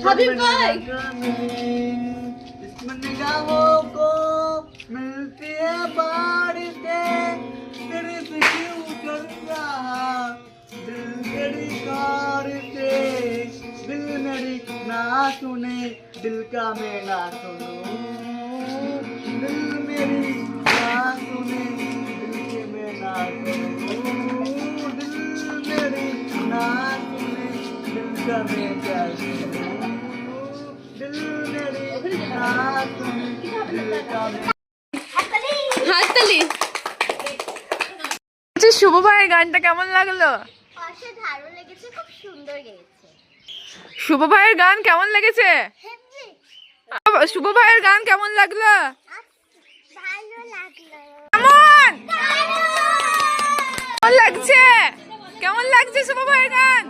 হাবিব ভাই इसमें निगाहों को मिलती है बारिशें तेरे से क्यों कर रहा दिल तेरी ख्वाहिशें दिल मेरी ना सुने दिल का मैं ना सुनूं दिल मेरी ना सुने दिल के मैं ना सुनूं दिल मेरी ना सुने दिल का मैं क्या सुनूं दिल मेरी ना सुने दिल का मैं হাততালি। শুভ ভাইয়ের গানটা কেমন লাগলো? অসাধারণ লেগেছে, খুব সুন্দর গেয়েছে। শুভ ভাইয়ের গান কেমন লেগেছে? শুভ ভাইয়ের গান কেমন লাগলো? ভালো লাগলো। কেমন কেমন লাগছে? কেমন লাগছে শুভ ভাইয়ের গান?